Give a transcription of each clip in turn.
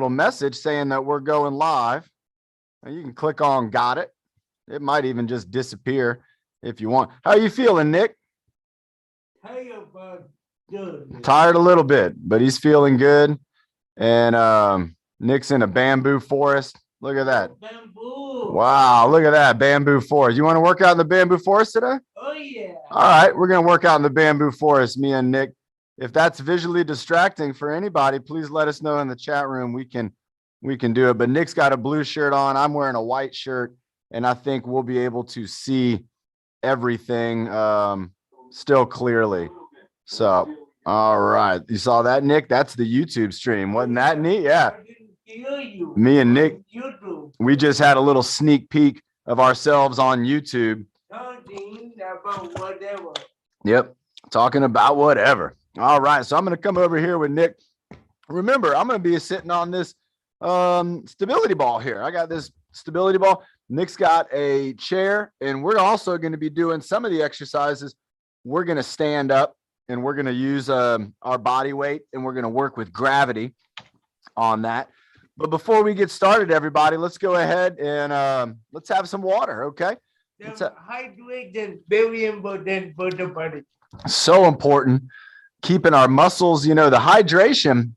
little message saying that we're going live. Now you can click on got it. It might even just disappear if you want. How are you feeling, Nick? Hey, good. Tired a little bit, but he's feeling good. And Nick's in a bamboo forest. Look at that. Bamboo. Wow, look at that bamboo forest. You want to work out in the bamboo forest today? Oh, yeah. All right, we're going to work out in the bamboo forest, me and Nick. If that's visually distracting for anybody, please let us know in the chat room. We can do it. But Nick's got a blue shirt on. I'm wearing a white shirt, and I think we'll be able to see everything still clearly. So, all right. You saw that, Nick? That's the YouTube stream. Wasn't that neat? Yeah. Me and Nick, we just had a little sneak peek of ourselves on YouTube. Yep. Talking about whatever. All right. So I'm going to come over here with Nick. Remember, I'm going to be sitting on this stability ball here. I got this stability ball. Nick's got a chair, and we're also going to be doing some of the exercises. We're going to stand up, and we're going to use our body weight, and we're going to work with gravity on that. But before we get started, everybody, let's go ahead and let's have some water, okay? Hydrate is very important for the body. So important. Keeping our muscles, you know, the hydration,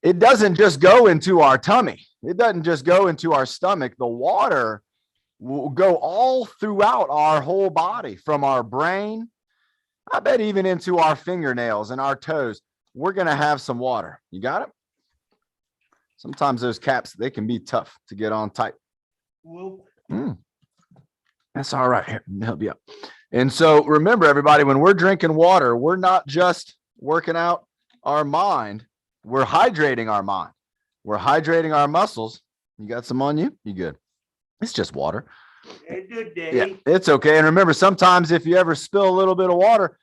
it doesn't just go into our tummy. It doesn't just go into our stomach. The water will go all throughout our whole body, from our brain, I bet even into our fingernails and our toes. We're going to have some water. You got it? Sometimes those caps, they can be tough to get on tight. That's all right. Here, let me help you up. And so remember, everybody, when we're drinking water, we're not just working out our mind. We're hydrating our mind. We're hydrating our muscles. You got some on you? You good? It's just water. Yeah, it's okay. And remember, sometimes if you ever spill a little bit of water,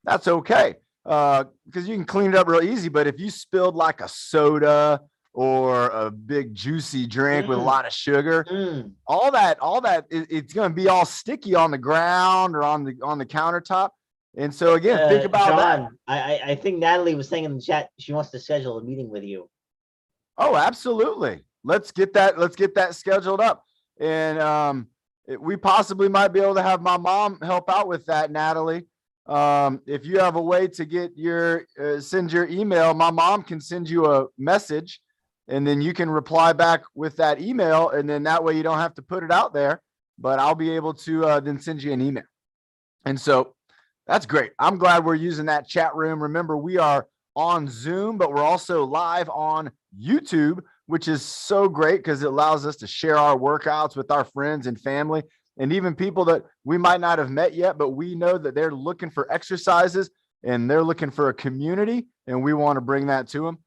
that's okay. Because you can clean it up real easy. But if you spilled like a soda or a big juicy drink with a lot of sugar, all that, it's going to be all sticky on the ground or on the countertop. And so again, think about John, that. I think Natalie was saying in the chat she wants to schedule a meeting with you. Oh, absolutely. Let's get that scheduled up. And we possibly might be able to have my mom help out with that, Natalie. If you have a way to get your send your email, my mom can send you a message, and then you can reply back with that email, and then that way you don't have to put it out there, but I'll be able to then send you an email. And so that's great. I'm glad we're using that chat room. Remember, we are on Zoom, but we're also live on YouTube, which is so great because it allows us to share our workouts with our friends and family, and even people that we might not have met yet, but we know that they're looking for exercises and they're looking for a community, and we want to bring that to them.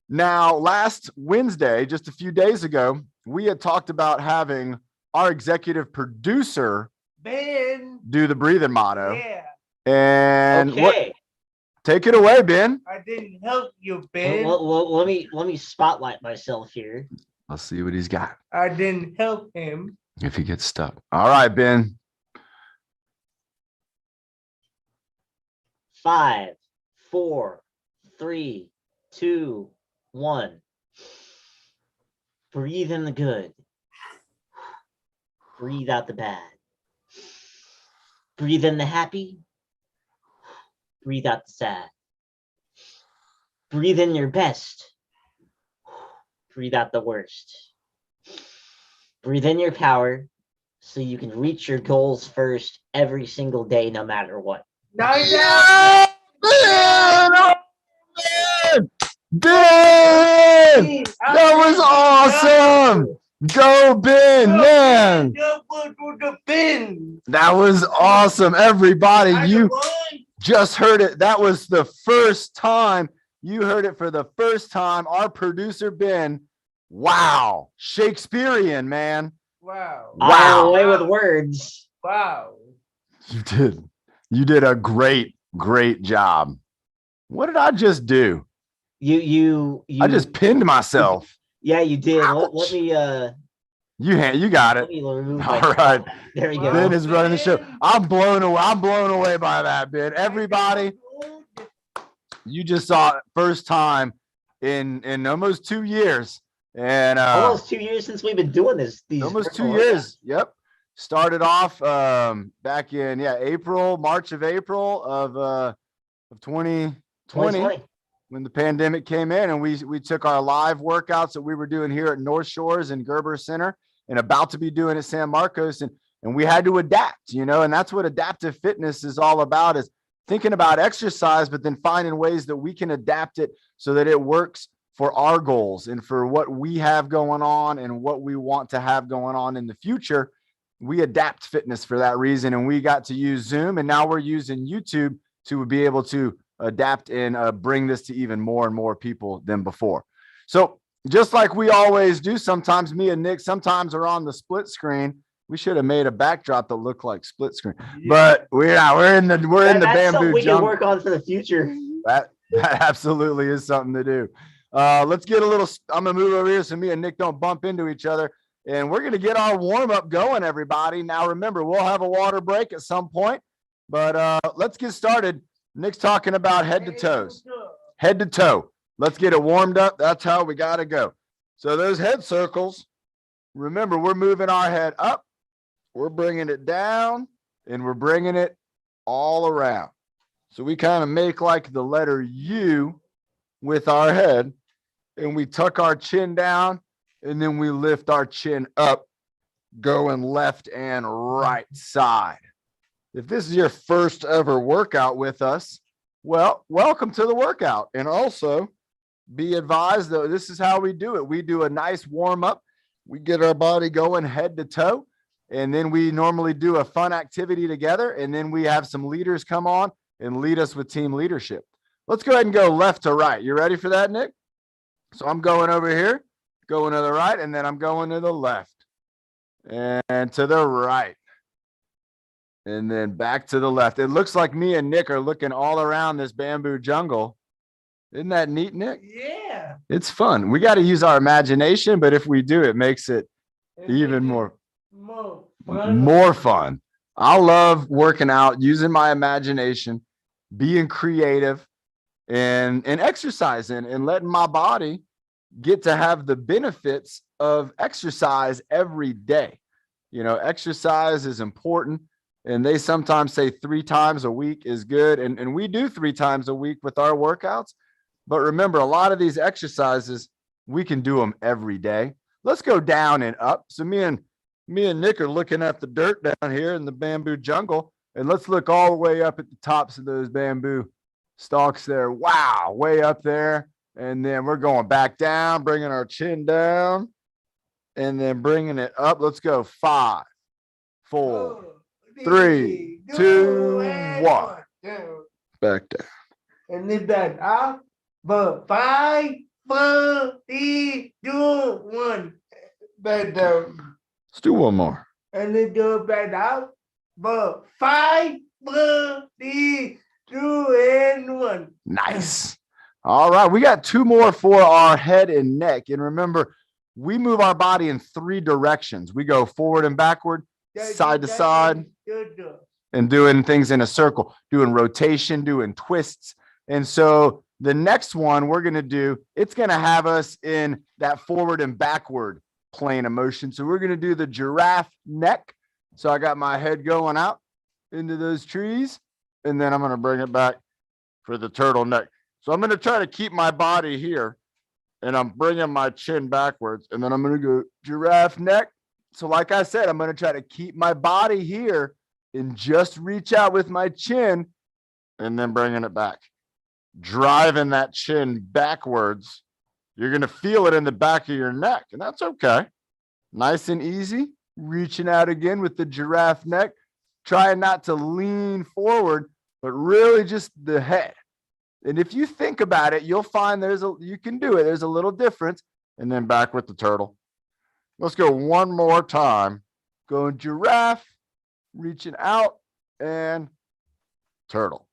Now, last Wednesday, just a few days ago, we had talked about having our executive producer, Ben, do the breathing motto. Yeah. And okay. Take it away, Ben. I didn't help you, Ben. Well, let me spotlight myself here. Let's see what he's got. I didn't help him. If he gets stuck. All right, Ben. 5, 4, 3, 2, 1. Breathe in the good. Breathe out the bad. Breathe in the happy. Breathe out the sad. Breathe in your best. Breathe out the worst. Breathe in your power so you can reach your goals first every single day, no matter what. Yeah! Ben! That was awesome! Go, Ben, man! That was awesome, everybody. You just heard it. That was the first time you heard it for the first time. Our producer, Ben. Wow. Shakespearean, man. Wow. I'm away with words. Wow. You did. You did a great job. What did I just do? You I just pinned myself. Yeah, you did. Let me you got it. All right. There you go. Ben is running the show. I'm blown away by that, Ben. Everybody, you just saw it first time. in almost 2 years. And Almost 2 years since we've been doing this. These almost 2 virtual years. workouts. Yep. Started off back in March of April of 2020 2020. when the pandemic came in, and we took our live workouts that we were doing here at North Shores and Gerber Center and about to be doing at San Marcos, and we had to adapt, and that's what adaptive fitness is all about, is thinking about exercise, but then finding ways that we can adapt it so that it works for our goals and for what we have going on and what we want to have going on in the future. We adapt fitness for that reason, and we got to use Zoom, and now we're using YouTube to be able to adapt and bring this to even more and more people than before. So just like we always do, sometimes me and Nick sometimes are on the split screen. We should have made a backdrop that looked like split screen, but we're in the That's bamboo something we can jungle. work on for the future. That absolutely is something to do. Let's get a little. I'm gonna move over here so me and Nick don't bump into each other, and we're gonna get our warm up going, everybody. Now remember, we'll have a water break at some point, but let's get started. Nick's talking about head to toes, head to toe. Let's get it warmed up. That's how we gotta go. So those head circles. Remember, we're moving our head up, we're bringing it down, and we're bringing it all around. So we kind of make like the letter U with our head, and we tuck our chin down, and then we lift our chin up, going left and right side. If this is your first ever workout with us, well, welcome to the workout. And also be advised, though, this is how we do it. We do a nice warm up. We get our body going head to toe, and then we normally do a fun activity together. And then we have some leaders come on and lead us with team leadership. Let's go ahead and go left to right. You ready for that, Nick? So I'm going over here, going to the right, and then I'm going to the left and to the right. And then back to the left. It looks like me and Nick are looking all around this bamboo jungle. Isn't that neat, Nick? Yeah. It's fun. We got to use our imagination, but if we do, it makes it even more fun. I love working out, using my imagination, being creative, and exercising and letting my body get to have the benefits of exercise every day. Exercise is important. And they sometimes say 3 times a week is good. And we do 3 times a week with our workouts. But remember, a lot of these exercises, we can do them every day. Let's go down and up. So me and Nick are looking at the dirt down here in the bamboo jungle. And let's look all the way up at the tops of those bamboo stalks there. Wow, way up there. And then we're going back down, bringing our chin down, and then bringing it up. Let's go 5, 4, 3, 2, 1. Back down. And then back up. But 5, 4, 3, 2, 1. Back down. Let's do one more. And then go back up. But 5, 4, 3, 2, and 1. Nice. All right. We got 2 more for our head and neck. And remember, we move our body in 3 directions. We go forward and backward, side to side, and doing things in a circle, doing rotation, doing twists. And so the next one we're going to do, it's going to have us in that forward and backward plane of motion. So we're going to do the giraffe neck. So I got my head going out into those trees, and then I'm going to bring it back for the turtleneck. So I'm going to try to keep my body here, and I'm bringing my chin backwards, and then I'm going to go giraffe neck. So like I said, I'm going to try to keep my body here and just reach out with my chin, and then bringing it back. Driving that chin backwards. You're going to feel it in the back of your neck, and that's okay. Nice and easy. Reaching out again with the giraffe neck. Trying not to lean forward, but really just the head. And if you think about it, you'll find you can do it. There's a little difference. And then back with the turtle. Let's go one more time. Going giraffe, reaching out, and turtle.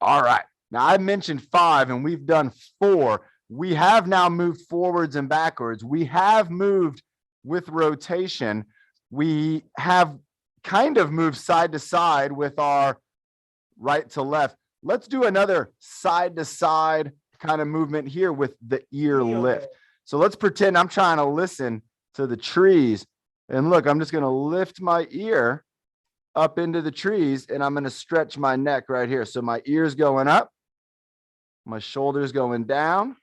All right. Now I mentioned 5 and we've done 4. We have now moved forwards and backwards. We have moved with rotation. We have kind of moved side to side with our right to left. Let's do another side to side kind of movement here with the ear Yeah. lift. So let's pretend I'm trying to listen to the trees. And look, I'm just going to lift my ear up into the trees and I'm going to stretch my neck right here. So my ear's going up, my shoulder's going down,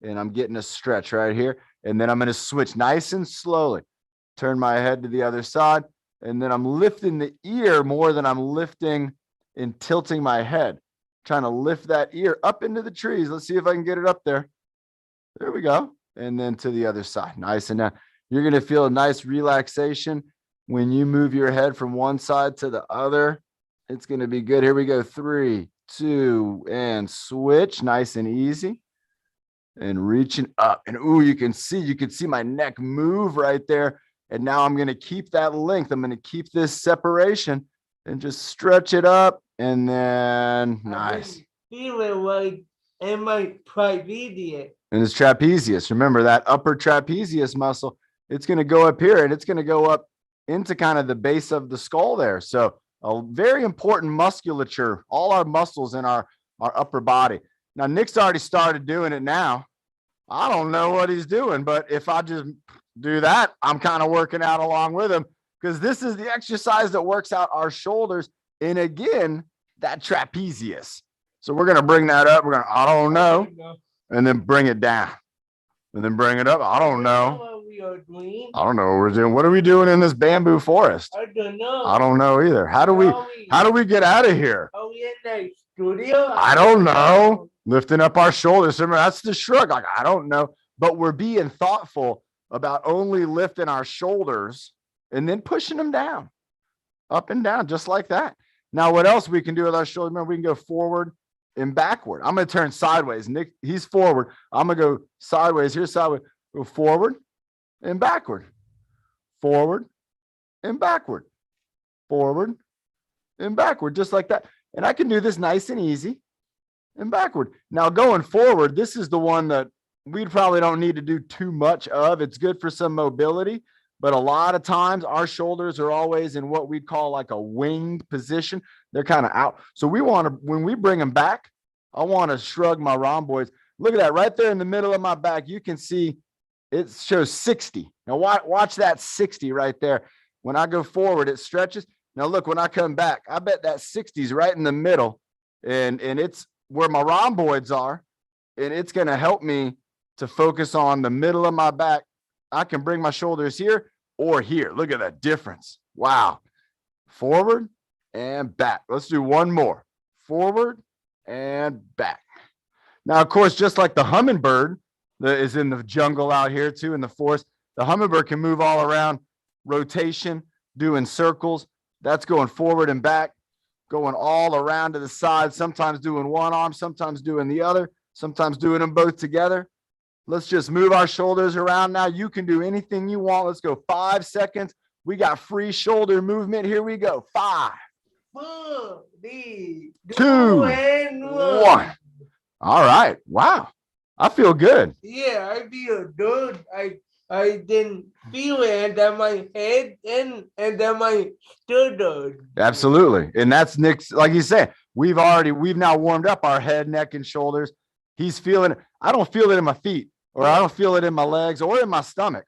and I'm getting a stretch right here. And then I'm going to switch nice and slowly, turn my head to the other side. And then I'm lifting the ear more than I'm lifting and tilting my head, trying to lift that ear up into the trees. Let's see if I can get it up there. There we go. And then to the other side, nice and down. You're going to feel a nice relaxation when you move your head from one side to the other. It's going to be good. Here we go. 3, 2, and switch. Nice and easy. And reaching up. And ooh, you can see my neck move right there. And now I'm going to keep that length. I'm going to keep this separation and just stretch it up. And then nice. Feeling like in my trapezius. And it's trapezius. Remember that upper trapezius muscle, it's going to go up here and it's going to go up into kind of the base of the skull there. So a very important musculature, all our muscles in our upper body. Now, Nick's already started doing it now. I don't know what he's doing, but if I just do that, I'm kind of working out along with him because this is the exercise that works out our shoulders. And again, that trapezius. So we're going to bring that up. We're going to, I don't know. And then bring it down. And then bring it up. I don't know. What we are doing. I don't know what we're doing. What are we doing in this bamboo forest? I don't know. I don't know either. How do we get out of here? Are we in the studio? I don't know. Lifting up our shoulders. Remember, that's the shrug. Like, I don't know. But we're being thoughtful about only lifting our shoulders and then pushing them down, up and down, just like that. Now, what else we can do with our shoulders? Remember, we can go forward and backward. I'm going to turn sideways. Nick, he's forward. I'm going to go sideways. Here's sideways. Go forward and backward. Forward and backward. Forward and backward, just like that. And I can do this nice and easy and backward. Now, going forward, this is the one that we probably don't need to do too much of. It's good for some mobility, but a lot of times our shoulders are always in what we'd call like a winged position. They're kind of out. So we want to, when we bring them back, I want to shrug my rhomboids. Look at that right there in the middle of my back. You can see it shows 60. Now watch that 60 right there. When I go forward, it stretches. Now look, when I come back, I bet that 60 is right in the middle and it's where my rhomboids are. And it's going to help me to focus on the middle of my back. I can bring my shoulders here or here. Look at that difference. Wow. Forward and back. Let's do one more. Forward and back. Now, of course, just like the hummingbird that is in the jungle out here too, in the forest, the hummingbird can move all around, rotation, doing circles. That's going forward and back, going all around to the side, sometimes doing one arm, sometimes doing the other, sometimes doing them both together. Let's just move our shoulders around now. You can do anything you want. Let's go 5 seconds. We got free shoulder movement. Here we go. 5, 4, 3, 2, and 1. All right. Wow. I feel good. Yeah, I feel good. I didn't feel it, and then my head and then my shoulders. Absolutely. And that's Nick's, like you said, we've now warmed up our head, neck, and shoulders. He's feeling it. I don't feel it in my feet, or I don't feel it in my legs or in my stomach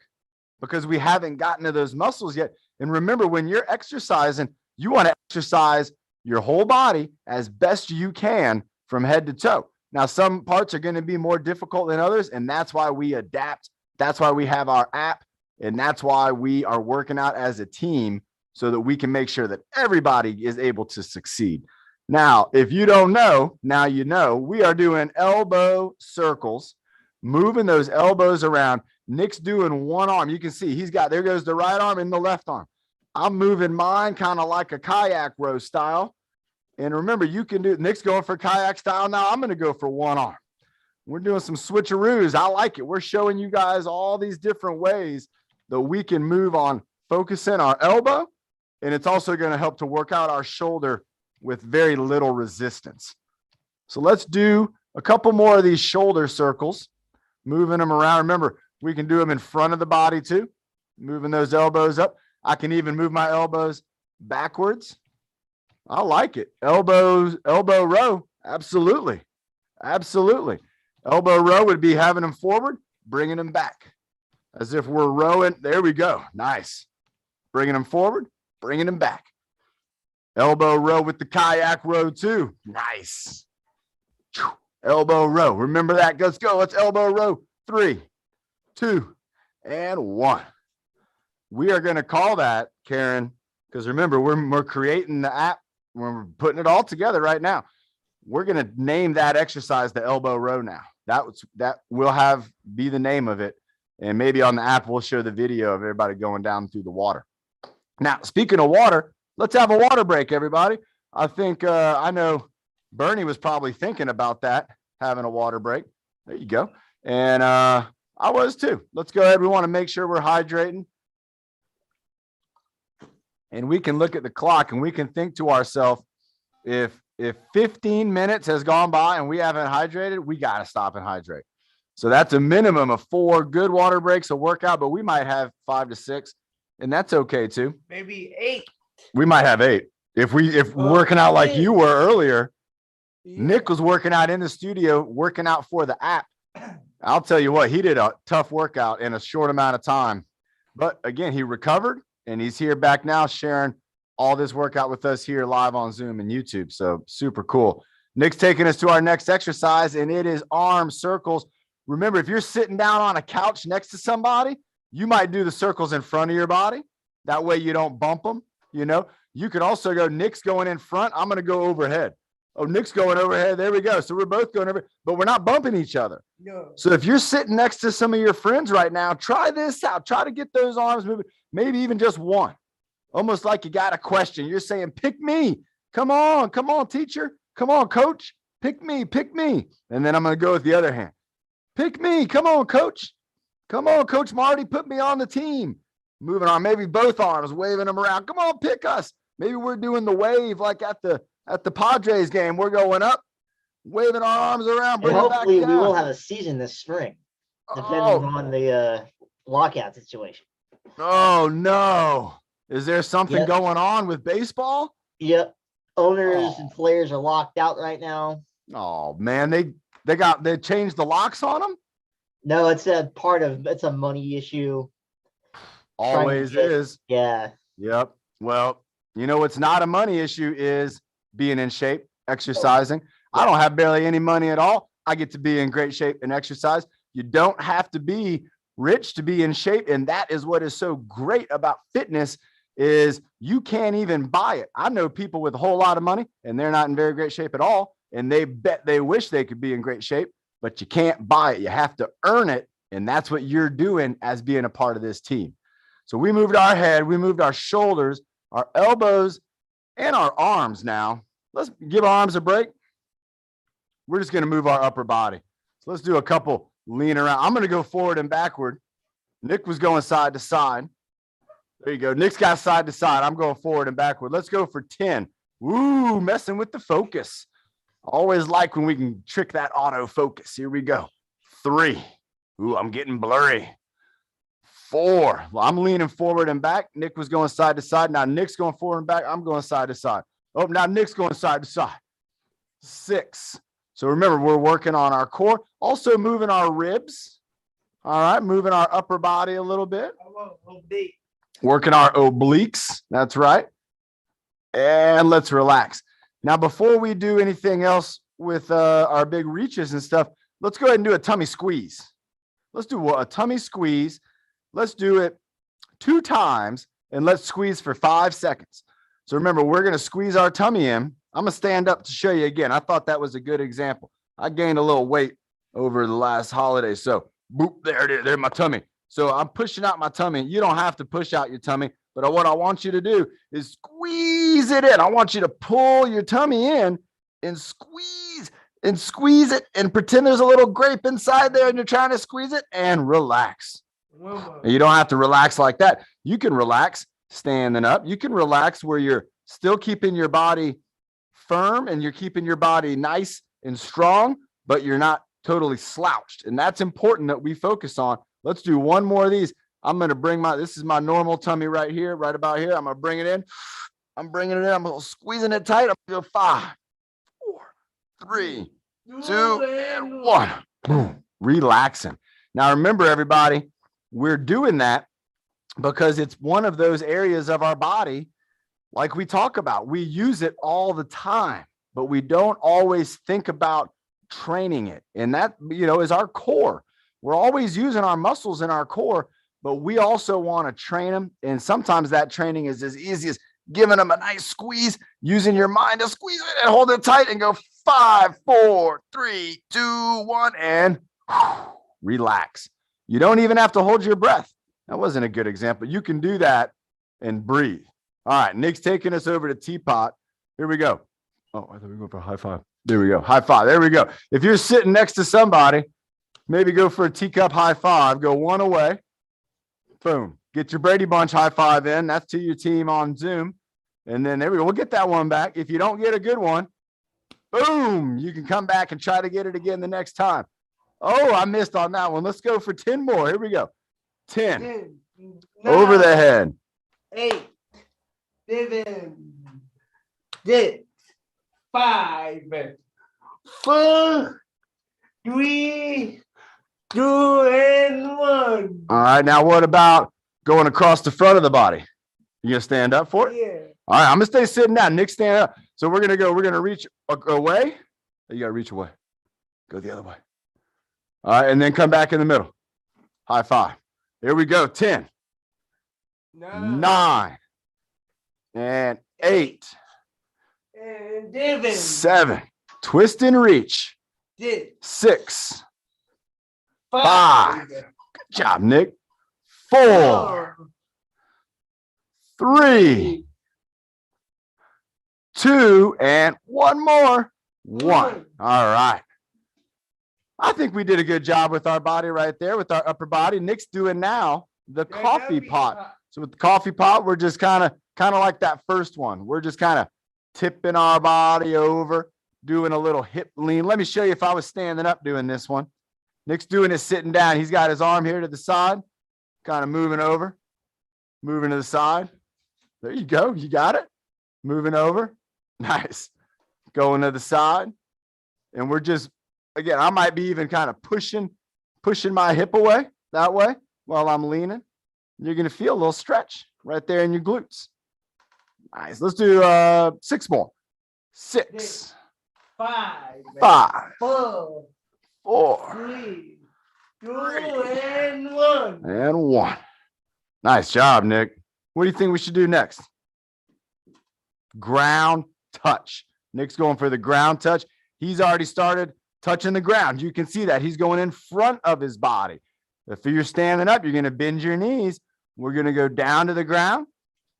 because we haven't gotten to those muscles yet. And remember, when you're exercising, you want to exercise your whole body as best you can from head to toe. Now, some parts are going to be more difficult than others, and that's why we adapt. That's why we have our app, and that's why we are working out as a team so that we can make sure that everybody is able to succeed. Now, if you don't know, now you know, we are doing elbow circles, moving those elbows around. Nick's doing one arm. You can see there goes the right arm and the left arm. I'm moving mine kind of like a kayak row style. And remember, you can do, Nick's going for kayak style. Now I'm going to go for one arm. We're doing some switcheroos. I like it. We're showing you guys all these different ways that we can move on focusing our elbow. And it's also going to help to work out our shoulder with very little resistance. So let's do a couple more of these shoulder circles, moving them around. Remember, we can do them in front of the body too, moving those elbows up. I can even move my elbows backwards. I like it. Elbow row. Absolutely. Absolutely. Elbow row would be having them forward, bringing them back. As if we're rowing. There we go. Nice. Bringing them forward, bringing them back. Elbow row with the kayak row too. Nice. Elbow row. Remember that. Let's go. Let's elbow row. 3, 2, and 1. We are going to call that, Karen, because remember, we're creating the app. We're putting it all together right now. We're going to name that exercise the elbow row now. That will be the name of it. And maybe on the app, we'll show the video of everybody going down through the water. Now, speaking of water, let's have a water break, everybody. I think I know Bernie was probably thinking about that, having a water break. There you go. And I was too. Let's go ahead. We want to make sure we're hydrating. And we can look at the clock and we can think to ourselves, if 15 minutes has gone by and we haven't hydrated, we got to stop and hydrate. So that's a minimum of 4 good water breaks a workout, but we might have 5 to 6, and that's okay too. Maybe 8. We might have 8. If working out like you were earlier, Nick was working out in the studio, working out for the app. I'll tell you what, he did a tough workout in a short amount of time. But again, he recovered and he's here back now sharing all this workout with us here live on Zoom and YouTube. So super cool. Nick's taking us to our next exercise, and it is arm circles. Remember, if you're sitting down on a couch next to somebody, you might do the circles in front of your body. That way you don't bump them. You know, you could also go, Nick's going in front. I'm going to go overhead. Oh, Nick's going overhead. There we go. So we're both going over, but we're not bumping each other. No. So if you're sitting next to some of your friends right now, try this out. Try to get those arms moving, maybe even just one. Almost like you got a question. You're saying, pick me. Come on, teacher. Come on, coach. Pick me. And then I'm going to go with the other hand. Pick me. Come on, coach. Come on, Coach Marty. Put me on the team. Moving on, maybe both arms, waving them around. Come on, pick us. Maybe we're doing the wave like at the Padres game. We're going up, waving our arms around. And hopefully we will have a season this spring, depending on the lockout situation. Oh, no. Is there something going on with baseball? Yep. Owners and players are locked out right now. Oh, man. They changed the locks on them? No, it's a money issue. Always is. Yeah. Yep. Well, you know what's not a money issue is being in shape, exercising. I don't have barely any money at all. I get to be in great shape and exercise. You don't have to be rich to be in shape, and that is what is so great about fitness is you can't even buy it. I know people with a whole lot of money and they're not in very great shape at all, and they bet they wish they could be in great shape, but you can't buy it. You have to earn it, and that's what you're doing as being a part of this team. So we moved our head, we moved our shoulders, our elbows, and our arms now. Let's give our arms a break. We're just going to move our upper body. So let's do a couple lean around. I'm going to go forward and backward. Nick was going side to side. There you go. Nick's got side to side. I'm going forward and backward. Let's go for 10. Ooh, messing with the focus. Always like when we can trick that autofocus. Here we go. 3. Ooh, I'm getting blurry. 4. Well, I'm leaning forward and back. Nick was going side to side. Now Nick's going forward and back. I'm going side to side. Oh, now Nick's going side to side. 6. So remember, we're working on our core. Also moving our ribs. All right, moving our upper body a little bit. Working our obliques. That's right. And let's relax. Now, before we do anything else with our big reaches and stuff, let's go ahead and do a tummy squeeze. Let's do a tummy squeeze. Let's do it 2 times, and let's squeeze for 5 seconds. So remember, we're going to squeeze our tummy in. I'm going to stand up to show you again. I thought that was a good example. I gained a little weight over the last holiday. So, boop, there it is. There's my tummy. So I'm pushing out my tummy. You don't have to push out your tummy, but what I want you to do is squeeze it in. I want you to pull your tummy in and squeeze it and pretend there's a little grape inside there and you're trying to squeeze it and relax. You don't have to relax like that. You can relax standing up. You can relax where you're still keeping your body firm and you're keeping your body nice and strong, but you're not totally slouched. And that's important that we focus on. Let's do one more of these. I'm going to this is my normal tummy right here, right about here. I'm going to bring it in. I'm bringing it in. I'm squeezing it tight. I'm going to go 5, 4, 3, two, and one. Boom. Relaxing. Now, remember, everybody, we're doing that because it's one of those areas of our body, like we talk about. We use it all the time, but we don't always think about training it. And that, is our core. We're always using our muscles in our core, but we also want to train them. And sometimes that training is as easy as giving them a nice squeeze, using your mind to squeeze it and hold it tight and go 5, 4, 3, 2, 1, and relax. You don't even have to hold your breath. That wasn't a good example. You can do that and breathe. All right, Nick's taking us over to Teapot. Here we go. Oh, I thought we were going for a high five. There we go. High five. There we go. If you're sitting next to somebody, maybe go for a teacup high five. Go one away. Boom. Get your Brady Bunch high five in. That's to your team on Zoom. And then there we go. We'll get that one back. If you don't get a good one, boom, you can come back and try to get it again the next time. Oh, I missed on that one. Let's go for 10 more. Here we go. 10. 9, Over the head. 8, 7, 6, 5, 4, 3, 2, and 1. All right. Now, what about going across the front of the body? You gonna stand up for it? Yeah. All right. I'm gonna stay sitting down. Nick, stand up. So we're gonna reach away. You gotta reach away. Go the other way. All right, and then come back in the middle. High five. Here we go. 10, 9, and 8, and 7. Twist and reach. 6. 5. Good job, Nick. 4, 3, 2, and one more. 1. All right. I think we did a good job with our body right there, with our upper body. Nick's doing now the coffee pot. So with the coffee pot, we're just kind of like that first one. We're just kind of tipping our body over, doing a little hip lean. Let me show you if I was standing up doing this one. Nick's doing it sitting down. He's got his arm here to the side, kind of moving over, moving to the side. There you go. You got it. Moving over. Nice. Going to the side. And we're just, again, I might be even kind of pushing my hip away that way while I'm leaning. You're going to feel a little stretch right there in your glutes. Nice. Let's do 6 more. 6, 5, 5, 4, 4, 3, 2, and 1. and 1. Nice job, Nick. What do you think we should do next? Ground touch. Nick's going for the ground touch. He's already started touching the ground. You can see that he's going in front of his body. If you're standing up, you're going to bend your knees. We're going to go down to the ground.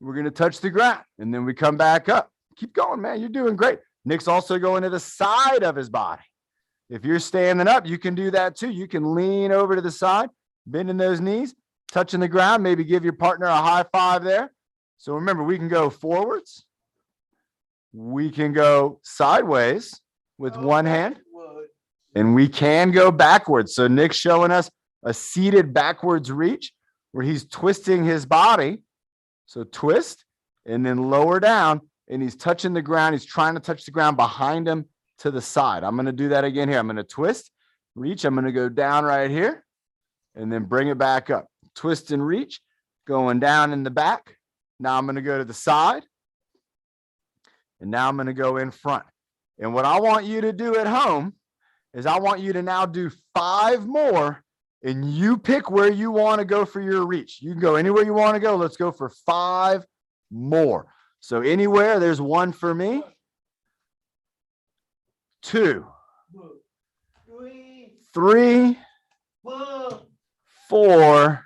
We're going to touch the ground, and then we come back up. Keep going, man. You're doing great. Nick's also going to the side of his body. If you're standing up, you can do that too. You can lean over to the side, bending those knees, touching the ground. Maybe give your partner a high five there. So remember, we can go forwards. We can go sideways with one hand, and we can go backwards. So Nick's showing us a seated backwards reach where he's twisting his body. So twist and then lower down, and he's touching the ground. He's trying to touch the ground behind him to the side. I'm going to do that again here. I'm going to twist, reach. I'm going to go down right here and then bring it back up. Twist and reach, going down in the back. Now I'm going to go to the side. And now I'm going to go in front. And what I want you to do at home is I want you to now do 5 more, and you pick where you want to go for your reach. You can go anywhere you want to go. Let's go for 5 more. So anywhere, there's 1 for me. 2, 3, 4,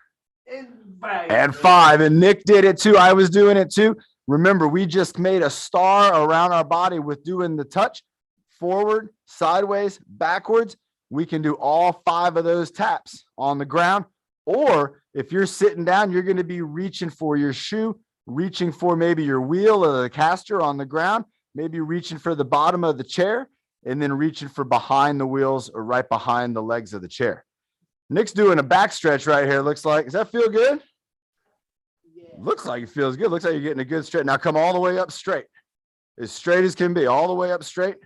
and 5. And Nick did it too. I was doing it too. Remember, we just made a star around our body with doing the touch, forward, sideways, backwards. We can do all 5 of those taps on the ground. Or if you're sitting down, you're going to be reaching for your shoe, reaching for maybe your wheel or the caster on the ground, maybe reaching for the bottom of the chair, and then reaching for behind the wheels or right behind the legs of the chair. Nick's doing a back stretch right here, looks like. Does that feel good? Looks like it feels good. Looks like you're getting a good stretch. Now come all the way up straight as can be, all the way up straight.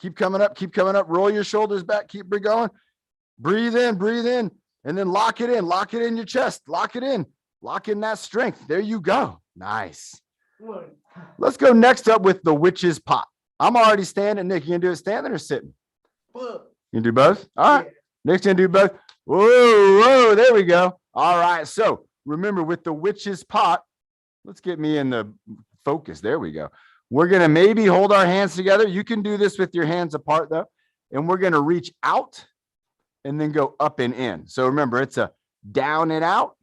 Keep coming up, roll your shoulders back, keep going. Breathe in, and then lock it in your chest, lock in that strength. There you go. Nice. Let's go next up with the witch's pot. I'm already standing. Nick, you gonna do it standing or sitting? You can do both? All right. Nick's gonna do both. Whoa, there we go. All right. So remember, with the witch's pot, let's get me in the focus. There we go. We're gonna maybe hold our hands together. You can do this with your hands apart though. And we're gonna reach out and then go up and in. So remember, it's a down and out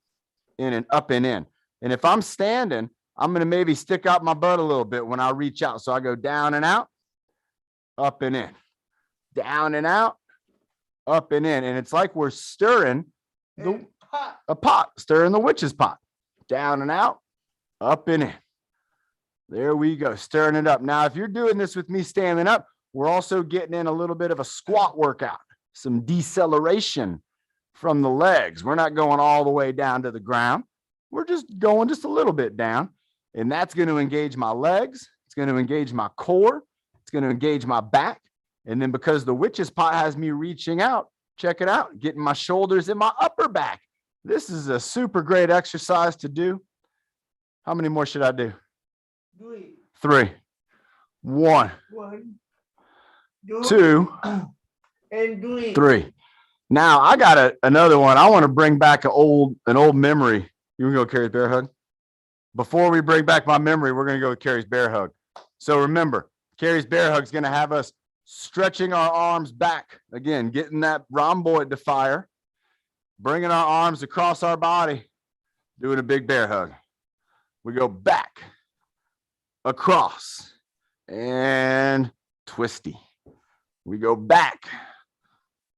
and an up and in. And if I'm standing, I'm going to maybe stick out my butt a little bit when I reach out. So I go down and out, up and in, down and out, up and in. And it's like we're stirring a pot, stirring the witch's pot, down and out, up and in. There we go, stirring it up. Now, if you're doing this with me standing up, we're also getting in a little bit of a squat workout, some deceleration from the legs. We're not going all the way down to the ground. We're just going just a little bit down. And that's going to engage my legs. It's going to engage my core. It's going to engage my back. And then because the witch's pot has me reaching out, check it out, getting my shoulders in my upper back. This is a super great exercise to do. How many more should I do? 3. 1, 2, and 3. Now I got another one. I want to bring back an old memory. You want to go Carrie's bear hug? Before we bring back my memory, we're going to go with Carrie's bear hug. So remember, Carrie's bear hug is going to have us stretching our arms back. Again, getting that rhomboid to fire, bringing our arms across our body, doing a big bear hug. We go back, across, and twisty. We go back,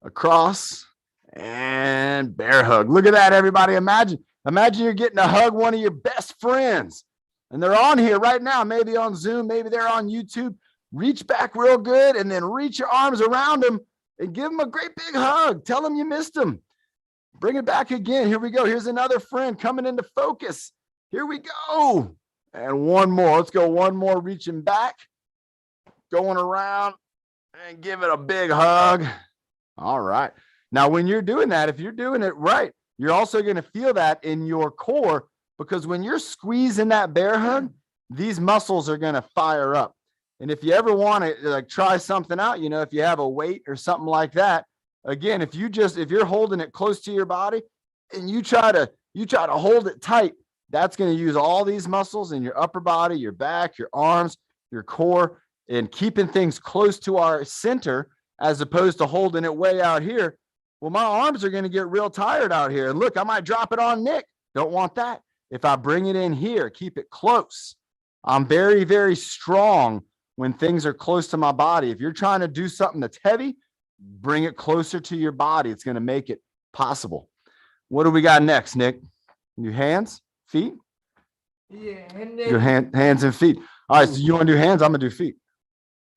across, and bear hug. Look at that, everybody. Imagine you're getting to hug one of your best friends and they're on here right now, maybe on Zoom, maybe they're on YouTube. Reach back real good and then reach your arms around them and give them a great big hug. Tell them you missed them. Bring it back again. Here we go. Here's another friend coming into focus. Here we go. And one more. Let's go one more, reaching back, going around and give it a big hug. All right. Now, when you're doing that, if you're doing it right, you're also going to feel that in your core, because when you're squeezing that bear hug, these muscles are going to fire up. And if you ever want to like try something out, you know, if you have a weight or something like that, again, if you're holding it close to your body and you try to hold it tight, that's going to use all these muscles in your upper body, your back, your arms, your core, and keeping things close to our center as opposed to holding it way out here. Well, my arms are going to get real tired out here. And look, I might drop it on Nick. Don't want that. If I bring it in here, keep it close. I'm very, very strong when things are close to my body. If you're trying to do something that's heavy, bring it closer to your body. It's going to make it possible. What do we got next, Nick? Your hands, feet? Yeah. Your hands and feet. All right, so you want to do hands? I'm going to do feet.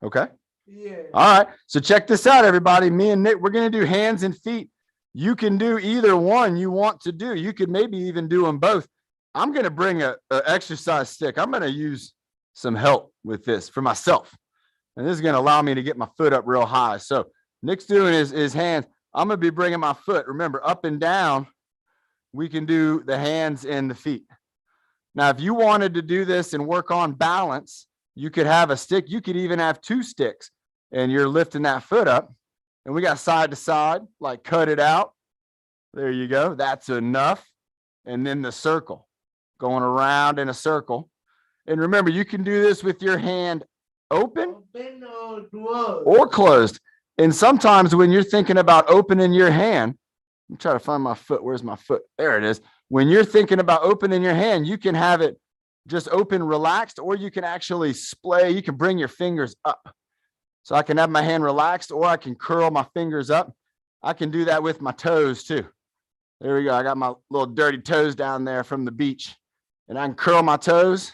Okay. Yeah. All right. So check this out, everybody. Me and Nick, we're going to do hands and feet. You can do either one you want to do. You could maybe even do them both. I'm going to bring a exercise stick. I'm going to use some help with this for myself. And this is going to allow me to get my foot up real high. So Nick's doing his hands. I'm going to be bringing my foot. Remember, up and down, we can do the hands and the feet. Now, if you wanted to do this and work on balance, you could have a stick. You could even have 2 sticks. And you're lifting that foot up, and we got side to side, like cut it out. There you go. That's enough. And then the circle, going around in a circle. And remember, you can do this with your hand open or closed. And sometimes when you're thinking about opening your hand, I'm trying to find my foot. Where's my foot? There it is. When you're thinking about opening your hand, you can have it just open, relaxed, or you can actually splay. You can bring your fingers up. So I can have my hand relaxed, or I can curl my fingers up. I can do that with my toes too. There we go. I got my little dirty toes down there from the beach, and I can curl my toes.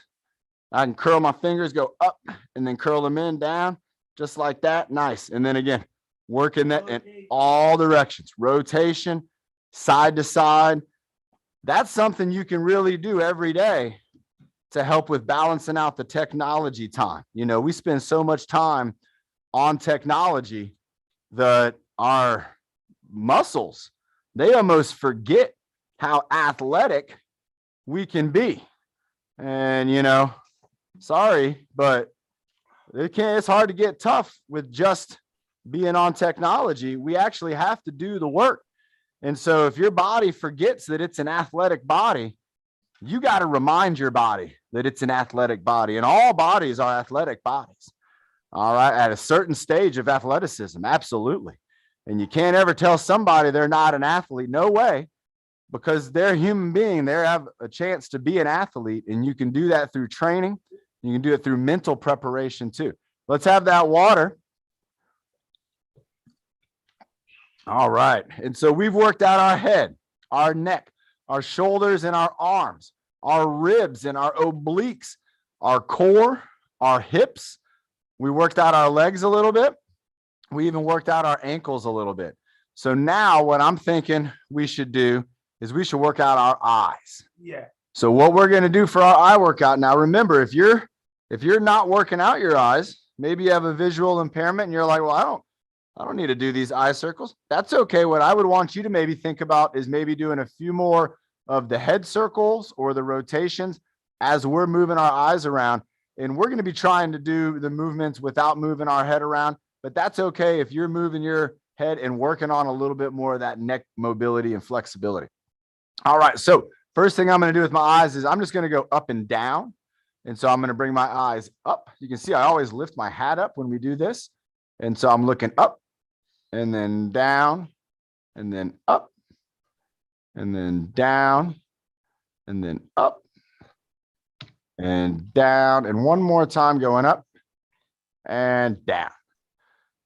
I can curl my fingers, go up, and then curl them in, down, just like that. Nice. And then again, working that in all directions, rotation, side to side. That's something you can really do every day to help with balancing out the technology time. You know, we spend so much time on technology, our muscles, they almost forget how athletic we can be. And, sorry, but it's hard to get tough with just being on technology. We actually have to do the work. And so if your body forgets that it's an athletic body, you got to remind your body that it's an athletic body, and all bodies are athletic bodies. All right. At a certain stage of athleticism. Absolutely. And you can't ever tell somebody they're not an athlete. No way, because they're a human being. They have a chance to be an athlete, and you can do that through training. You can do it through mental preparation too. Let's have that water. All right. And so we've worked out our head, our neck, our shoulders, and our arms, our ribs and our obliques, our core, our hips. We worked out our legs a little bit. We even worked out our ankles a little bit. So now what I'm thinking we should do is we should work out our eyes. Yeah. So what we're going to do for our eye workout now, remember, if you're not working out your eyes, maybe you have a visual impairment and you're like, well, I don't need to do these eye circles. That's okay. What I would want you to maybe think about is maybe doing a few more of the head circles or the rotations as we're moving our eyes around. And we're going to be trying to do the movements without moving our head around, but that's okay if you're moving your head and working on a little bit more of that neck mobility and flexibility. All right. So first thing I'm going to do with my eyes is I'm just going to go up and down. And so I'm going to bring my eyes up. You can see I always lift my hat up when we do this. And so I'm looking up and then down and then up and then down and then up and down. And one more time going up and down.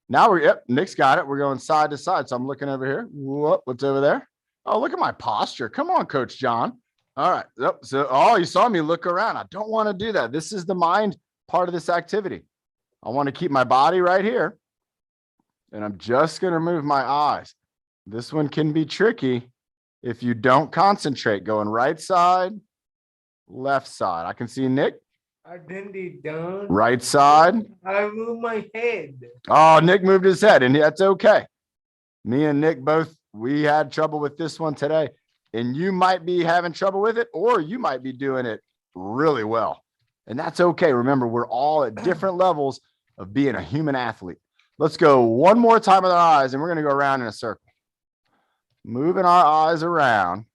Now Nick's got it. We're going side to side. So I'm looking over here. What's over there? Oh, look at my posture. Come on, Coach John. All right. So, you saw me look around. I don't want to do that. This is the mind part of this activity. I want to keep my body right here. And I'm just going to move my eyes. This one can be tricky if you don't concentrate. Going right side, left side. I can see Nick. I didn't be done. Right side. I moved my head. Oh, Nick moved his head, and that's okay. Me and Nick both, we had trouble with this one today. And you might be having trouble with it, or you might be doing it really well. And that's okay. Remember, we're all at different levels of being a human athlete. Let's go one more time with our eyes, and we're going to go around in a circle. Moving our eyes around.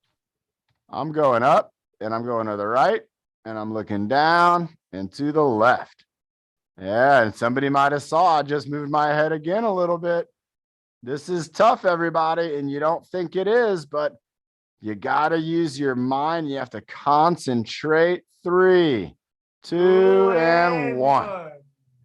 I'm going up, and I'm going to the right, and I'm looking down and to the left. Yeah, and somebody might have saw I just moved my head again a little bit. This is tough, everybody, and you don't think it is, but you got to use your mind. You have to concentrate. 3, 2, and 1. All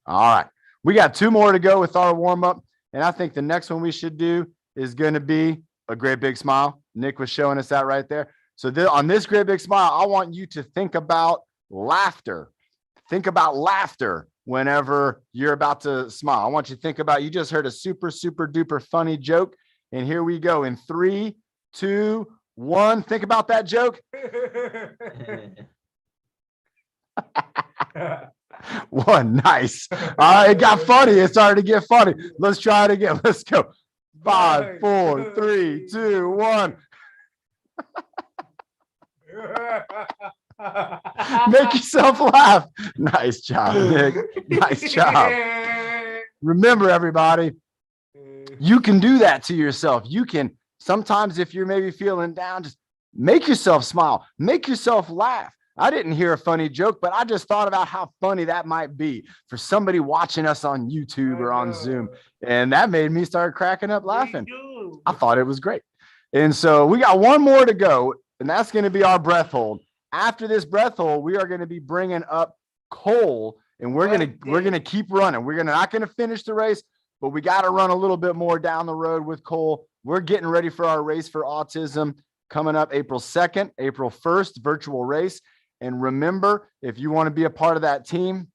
right. We got 2 more to go with our warm up. And I think the next one we should do is going to be a great big smile. Nick was showing us that right there. So on this great big smile, I want you to think about laughter. Think about laughter whenever you're about to smile. I want you to think about, you just heard a super, super duper funny joke. And here we go in 3, 2, 1. Think about that joke. 1. Nice. All right. It got funny. It started to get funny. Let's try it again. Let's go. 5, 4, 3, 2, 1. Make yourself laugh. Nice job, Nick. Nice job. Remember, everybody, you can do that to yourself. You can sometimes, if you're maybe feeling down, just make yourself smile, make yourself laugh. I didn't hear a funny joke, but I just thought about how funny that might be for somebody watching us on YouTube or on Zoom. And that made me start cracking up laughing. I thought it was great. And so we got 1 more to go, and that's going to be our breath hold. After this breath hold, we are going to be bringing up Cole, and we're going to keep running. We're not going to finish the race, but we got to run a little bit more down the road with Cole. We're getting ready for our race for autism coming up April 2nd, April 1st, virtual race. And remember, if you want to be a part of that team,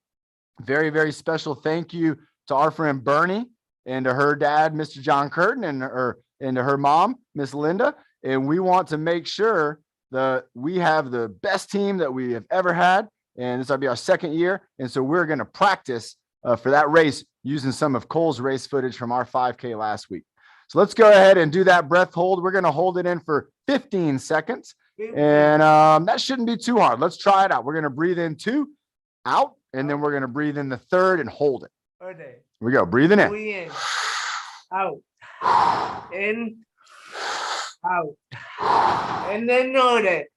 very, very special thank you to our friend Bernie and to her dad, Mr. John Curtin, and to her mom, Miss Linda. And we want to make sure that we have the best team that we have ever had. And this will be our 2nd year. And so we're going to practice for that race using some of Cole's race footage from our 5K last week. So let's go ahead and do that breath hold. We're going to hold it in for 15 seconds. And that shouldn't be too hard. Let's try it out. We're going to breathe in 2, out, and then we're going to breathe in the 3rd and hold it. Okay. Here we go. Breathing in. In, out, in, out, and then hold it.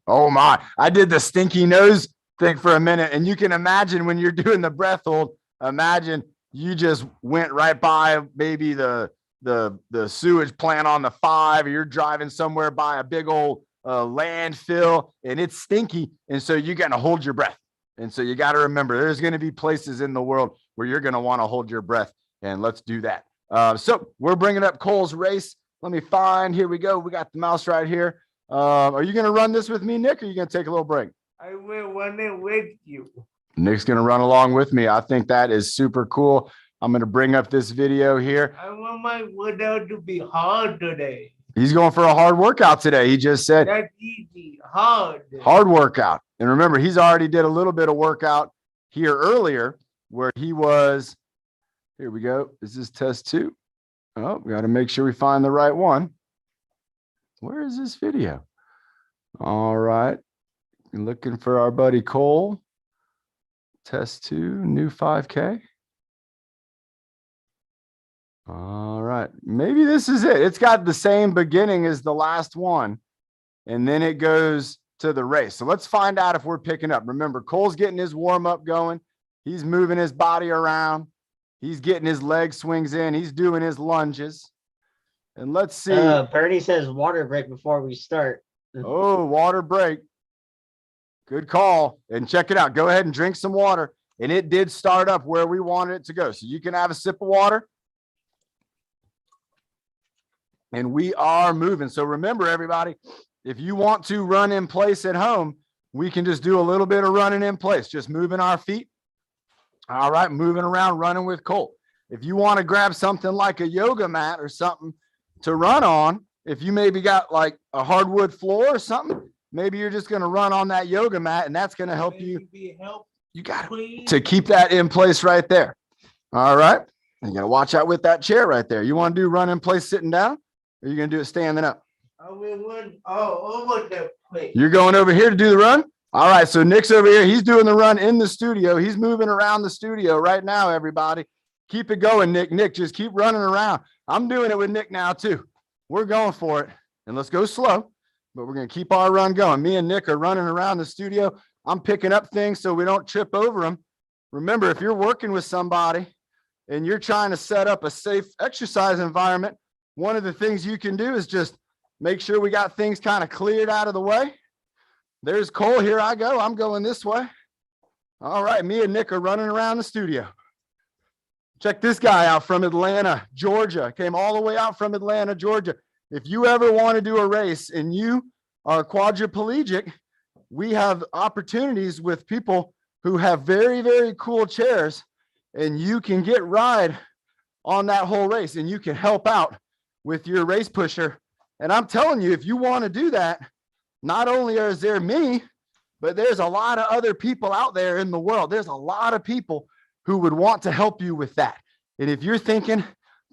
Oh my, I did the stinky nose thing for a minute. And you can imagine when you're doing the breath hold, imagine you just went right by maybe the sewage plant on the 5, or you're driving somewhere by a big old landfill and it's stinky. And so you got to hold your breath. And so you got to remember, there's going to be places in the world where you're going to want to hold your breath. And let's do that. So we're bringing up Cole's race. Let me find, here we go. We got the mouse right here. Are you going to run this with me, Nick, or are you going to take a little break? I will run it with you. Nick's going to run along with me. I think that is super cool. I'm going to bring up this video here. I want my workout to be hard today. He's going for a hard workout today. He just said that's easy, hard workout. And remember, he's already did a little bit of workout here earlier where he was. Here we go. Is this test 2? Oh, we got to make sure we find the right one. Where is this video? All right. Looking for our buddy Cole. Test 2, new 5K. All right. Maybe this is it. It's got the same beginning as the last one. And then it goes to the race. So let's find out if we're picking up. Remember, Cole's getting his warm up going. He's moving his body around. He's getting his leg swings in. He's doing his lunges. And let's see. Bernie says water break before we start. Oh, water break. Good call. And check it out. Go ahead and drink some water. And it did start up where we wanted it to go. So you can have a sip of water. And we are moving. So remember, everybody, if you want to run in place at home, we can just do a little bit of running in place, just moving our feet. All right, moving around, running with Cole. If you want to grab something like a yoga mat or something to run on, if you maybe got like a hardwood floor or something, maybe you're just going to run on that yoga mat, and that's going to help you. You got to keep that in place right there. All right. You got to watch out with that chair right there. You want to do run in place sitting down, or you going to do it standing up? I will run all over the place. You're going over here to do the run? All right. So Nick's over here. He's doing the run in the studio. He's moving around the studio right now, everybody. Keep it going, Nick. Nick, just keep running around. I'm doing it with Nick now, too. We're going for it. And let's go slow, but we're going to keep our run going. Me and Nick are running around the studio. I'm picking up things so we don't trip over them. Remember, if you're working with somebody and you're trying to set up a safe exercise environment, one of the things you can do is just make sure we got things kind of cleared out of the way. There's Cole. Here I go. I'm going this way. All right. Me and Nick are running around the studio. Check this guy out from Atlanta, Georgia. Came all the way out from Atlanta, Georgia. If you ever want to do a race and you are quadriplegic, we have opportunities with people who have very, very cool chairs, and you can get ride on that whole race and you can help out with your race pusher. And I'm telling you, if you want to do that, not only is there me, but there's a lot of other people out there in the world. There's a lot of people who would want to help you with that. And if you're thinking,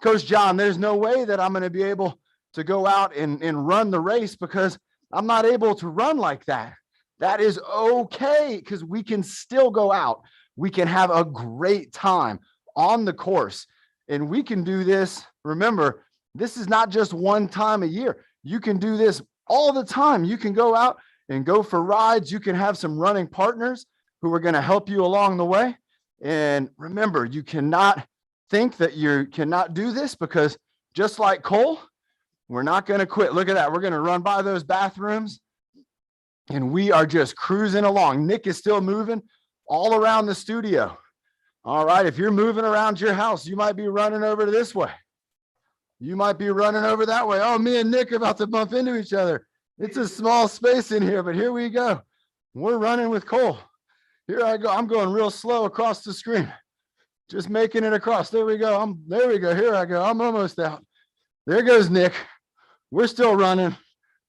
Coach John, there's no way that I'm going to be able to go out and run the race because I'm not able to run like that. That is okay, because we can still go out. We can have a great time on the course, and we can do this. Remember, this is not just one time a year. You can do this all the time. You can go out and go for rides. You can have some running partners who are going to help you along the way. And remember, you cannot think that you cannot do this, because just like Cole, we're not going to quit. Look at that. We're going to run by those bathrooms and we are just cruising along. Nick is still moving all around the studio. All right. If you're moving around your house, you might be running over to this way. You might be running over that way. Oh, me and Nick are about to bump into each other. It's a small space in here, but here we go. We're running with Cole. Here I go. I'm going real slow across the screen. Just making it across. There we go. There we go. Here I go. I'm almost out. There goes Nick. We're still running.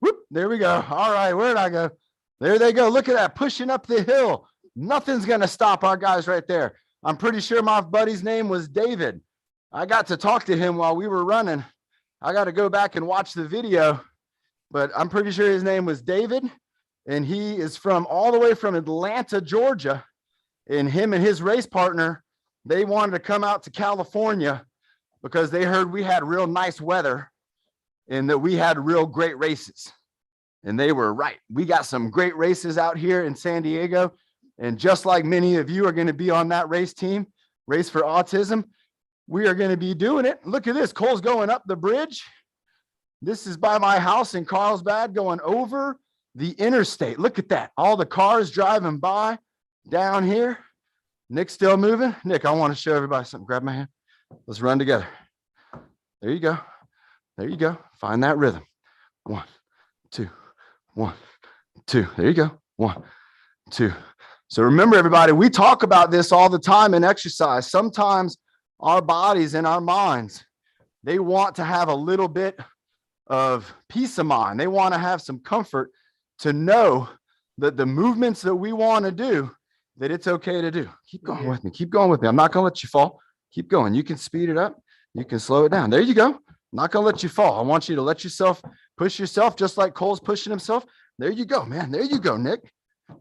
Whoop. There we go. All right. Where'd I go? There they go. Look at that. Pushing up the hill. Nothing's going to stop our guys right there. I'm pretty sure my buddy's name was David. I got to talk to him while we were running. I got to go back and watch the video, but I'm pretty sure his name was David. And he is from all the way from Atlanta, Georgia. And him and his race partner, they wanted to come out to California because they heard we had real nice weather and that we had real great races. And they were right. We got some great races out here in San Diego. And just like many of you are going to be on that race team, Race for Autism, we are going to be doing it. Look at this. Cole's going up the bridge. This is by my house in Carlsbad going over the interstate. Look at that. All the cars driving by down here. Nick's still moving. Nick, I want to show everybody something. Grab my hand. Let's run together. There you go. There you go. Find that rhythm. 1, 2, 1, 2. There you go. 1, 2. So remember, everybody, we talk about this all the time in exercise. Sometimes our bodies and our minds, they want to have a little bit of peace of mind. They want to have some comfort to know that the movements that we want to do, that it's okay to do. Keep going with me. Keep going with me. I'm not going to let you fall. Keep going. You can speed it up. You can slow it down. There you go. I'm not going to let you fall. I want you to let yourself push yourself just like Cole's pushing himself. There you go, man. There you go, Nick.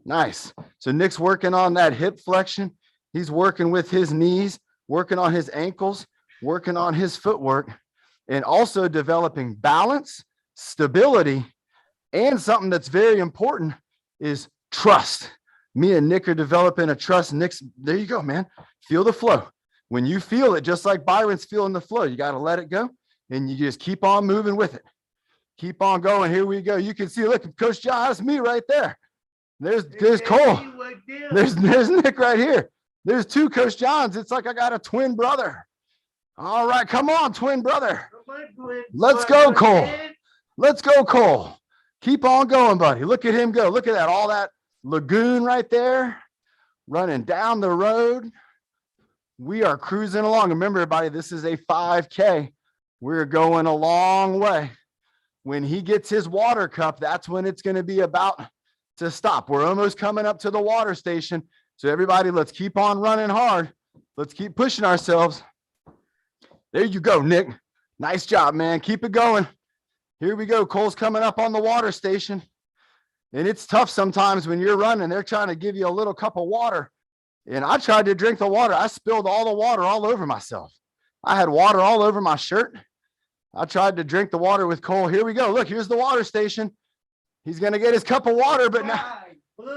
Nice. So Nick's working on that hip flexion. He's working with his knees, working on his ankles, working on his footwork, and also developing balance, stability, and something that's very important is trust. Me and Nick are developing a trust. Nick's, there you go, man. Feel the flow. When you feel it, just like Byron's feeling the flow, you got to let it go and you just keep on moving with it. Keep on going. Here we go. You can see, look, Coach John, that's me right there. There's Cole. There's Nick right here. There's 2 Coach Johns. It's like I got a twin brother. All right, come on, twin brother. Let's go, Cole. Let's go, Cole. Keep on going, buddy. Look at him go. Look at that. All that lagoon right there, running down the road. We are cruising along. Remember, everybody, this is a 5K. We're going a long way. When he gets his water cup, that's when it's going to be about to stop. We're almost coming up to the water station. So everybody, let's keep on running hard. Let's keep pushing ourselves. There you go, Nick. Nice job, man. Keep it going. Here we go. Cole's coming up on the water station. And it's tough sometimes when you're running. They're trying to give you a little cup of water. And I tried to drink the water. I spilled all the water all over myself. I had water all over my shirt. I tried to drink the water with Cole. Here we go. Look, here's the water station. He's going to get his cup of water, but now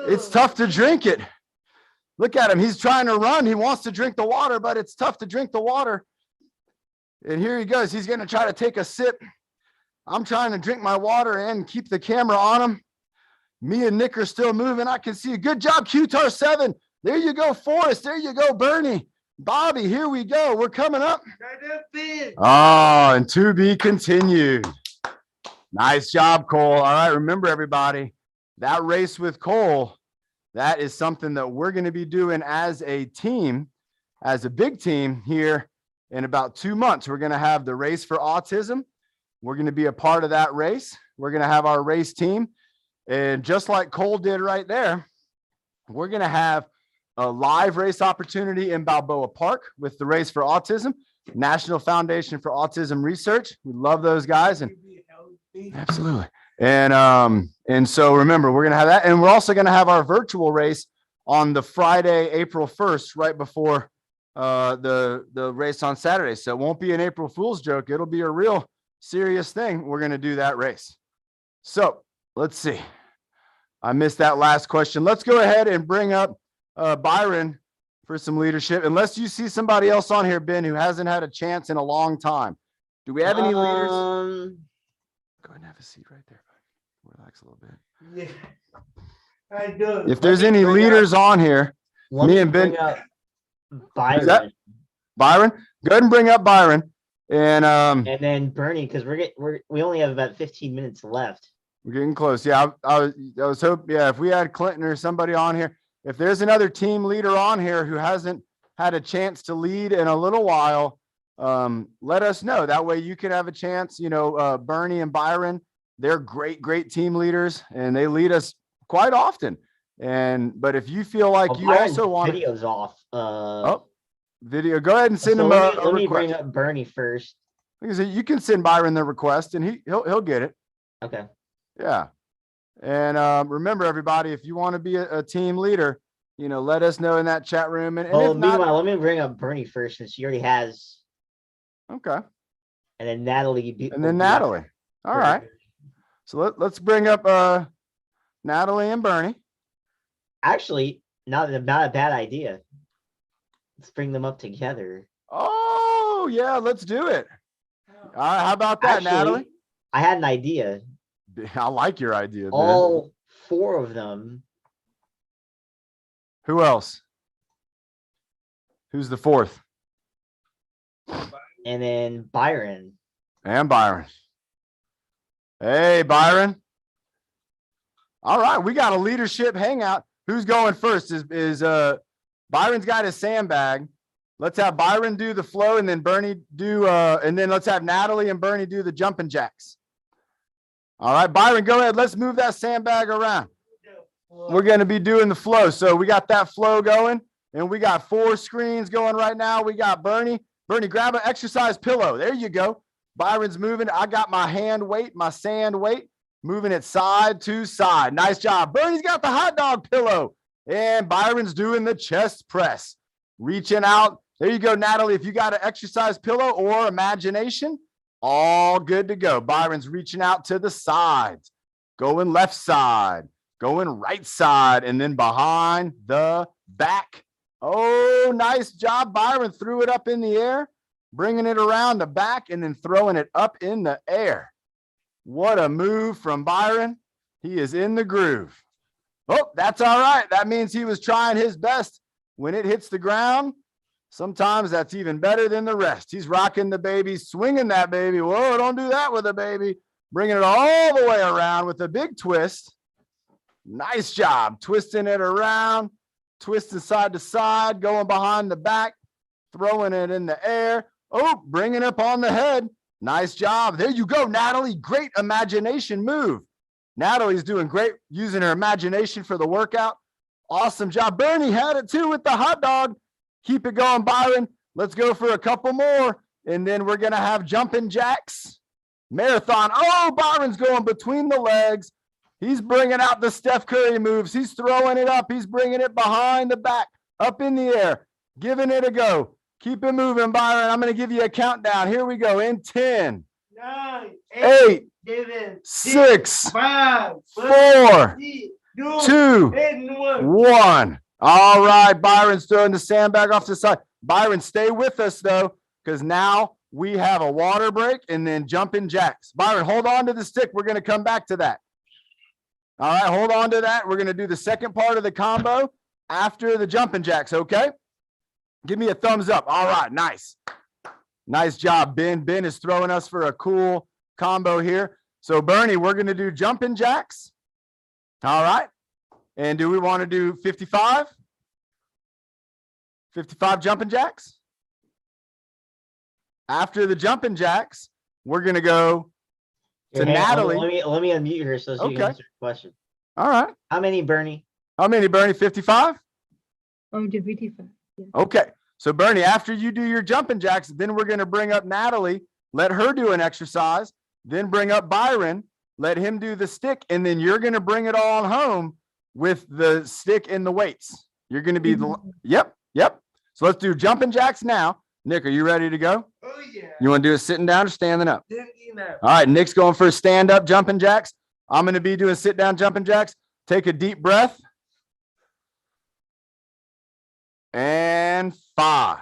it's tough to drink it. Look at him. He's trying to run. He wants to drink the water, but it's tough to drink the water. And here he goes. He's going to try to take a sip. I'm trying to drink my water and keep the camera on him. Me and Nick are still moving. I can see a good job, QTAR 7. There you go, Forrest. There you go, Bernie. Bobby, here we go. We're coming up. Oh, and to be continued. Nice job, Cole. All right, remember, everybody, that race with Cole, that is something that we're going to be doing as a team, as a big team here in about 2 months. We're going to have the Race for Autism. We're going to be a part of that race. We're going to have our race team. And just like Cole did right there, we're going to have a live race opportunity in Balboa Park with the Race for Autism, National Foundation for Autism Research. We love those guys. And absolutely. And so remember, we're going to have that. And we're also going to have our virtual race on the Friday, April 1st, right before the race on Saturday. So it won't be an April Fool's joke. It'll be a real serious thing. We're going to do that race. So let's see. I missed that last question. Let's go ahead and bring up Byron for some leadership. Unless you see somebody else on here, Ben, who hasn't had a chance in a long time. Do we have any leaders? Go ahead and have a seat right there. Relax a little bit. Yeah. I do. If there's any leaders on here, me and Ben. Byron. Byron? Go ahead and bring up Byron. And then Bernie, because we only have about 15 minutes left. We're getting close. Yeah, I was hoping, yeah, if we had Clinton or somebody on here, if there's another team leader on here who hasn't had a chance to lead in a little while, let us know. That way you can have a chance. Bernie and Byron, they're great team leaders, and they lead us quite often. But if you feel like you Byron's also want videos off. video, go ahead and send So him let me request. bring up Bernie first. You can send Byron the request, and he'll get it. Okay. Yeah. And remember, everybody, if you want to be a team leader, let us know in that chat room. And Well, if not, meanwhile, let me bring up Bernie first, since she already has. okay. And then Natalie. And then Natalie. All right. So let's bring up Natalie and Bernie. Actually, not a bad idea. Let's bring them up together. Oh yeah, let's do it. All right, how about that, Actually, Natalie? I had an idea. I like your idea, Ben. All 4 of them. Who else? Who's the 4th? And then Byron. And Byron. Hey, Byron. All right, we got a leadership hangout. Who's going first? Is Byron's got his sandbag. Let's have Byron do the flow, and then Bernie do and then let's have Natalie and Bernie do the jumping jacks. All right, Byron, go ahead. Let's move that sandbag around. We're going to be doing the flow. So we got that flow going, and we got 4 screens going right now. We got Bernie. Bernie, grab an exercise pillow. There you go. Byron's moving. I got my hand weight, my sand weight, moving it side to side. Nice job. Bernie's got the hot dog pillow, and Byron's doing the chest press. Reaching out. There you go, Natalie. If you got an exercise pillow or imagination, all good to go. Byron's reaching out to the sides, going left side, going right side, and then behind the back. Oh, nice job. Byron threw it up in the air, bringing it around the back, and then throwing it up in the air. What a move from Byron. He is in the groove. Oh, that's all right. That means he was trying his best. When it hits the ground, sometimes that's even better than the rest. He's rocking the baby, swinging that baby. Whoa, don't do that with a baby. Bringing it all the way around with a big twist. Nice job. Twisting it around, twisting side to side, going behind the back, throwing it in the air. Oh, bringing it up on the head. Nice job. There you go, Natalie. Great imagination move. Natalie's doing great using her imagination for the workout. Awesome job. Bernie had it too with the hot dog. Keep it going, Byron. Let's go for a couple more. And then we're going to have jumping jacks. Marathon. Oh, Byron's going between the legs. He's bringing out the Steph Curry moves. He's throwing it up. He's bringing it behind the back, up in the air, giving it a go. Keep it moving, Byron. I'm going to give you a countdown. Here we go. In 10, 9, 8, 7, 6, 5, 4, 3, 2, 1. All right, Byron's throwing the sandbag off to the side. Byron, stay with us, though, because now we have a water break and then jumping jacks. Byron, hold on to the stick. We're going to come back to that. All right, hold on to that. We're going to do the second part of the combo after the jumping jacks, okay? Give me a thumbs up. All right, nice. Nice job, Ben. Ben is throwing us for a cool combo here. So, Bernie, we're going to do jumping jacks. All right. And do we want to do 55? 55 jumping jacks? After the jumping jacks, we're going to go to Natalie. Let me unmute her so she can answer the question. All right. How many, Bernie? How many, Bernie? 55? Oh, the 55. Yeah. Okay. So, Bernie, after you do your jumping jacks, then we're going to bring up Natalie, let her do an exercise, then bring up Byron, let him do the stick, and then you're going to bring it all home with the stick and the weights. You're going to be the, yep. So let's do jumping jacks now. Nick, are you ready to go? Oh, yeah. You want to do it sitting down or standing up? Then, you know. All right, Nick's going for stand up jumping jacks. I'm going to be doing sit down jumping jacks. Take a deep breath. And 5,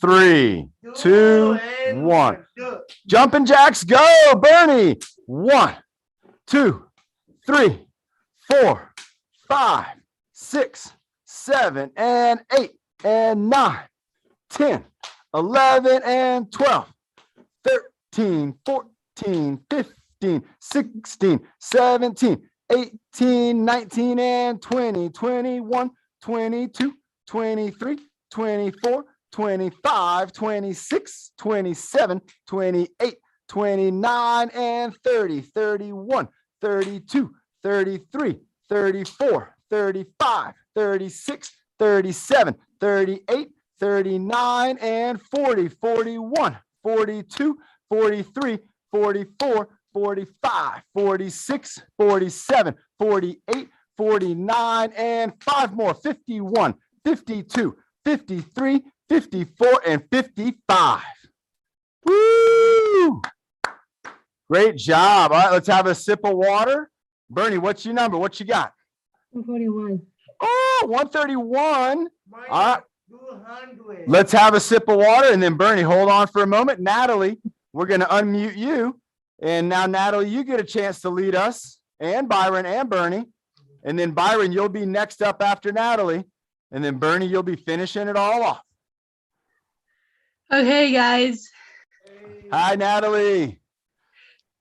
3, 2, 1. Jumping jacks, go, Bernie. 1, 2, 3, 4, 5, 6, 7, and 8, and 9, 10, 11, and 12, 13, 14, 15, 16, 17, 18, 19, and 20, 21, 22, 23, 24, 25, 26, 27, 28, 29, and 30, 31, 32, 33, 34, 35, 36, 37, 38, 39, and 40, 41, 42, 43, 44, 45, 46, 47, 48, 49, and 5 more, 51, 52, 53, 54, and 55. Woo! Great job. All right, let's have a sip of water. Bernie, what's your number? What you got? 141. Oh, 131. Mine All right. 200. Let's have a sip of water. And then Bernie, hold on for a moment. Natalie, we're going to unmute you. And now, Natalie, you get a chance to lead us, and Byron and Bernie. And then Byron, you'll be next up after Natalie. And then Bernie, you'll be finishing it all off. Okay, guys. Hi, Natalie.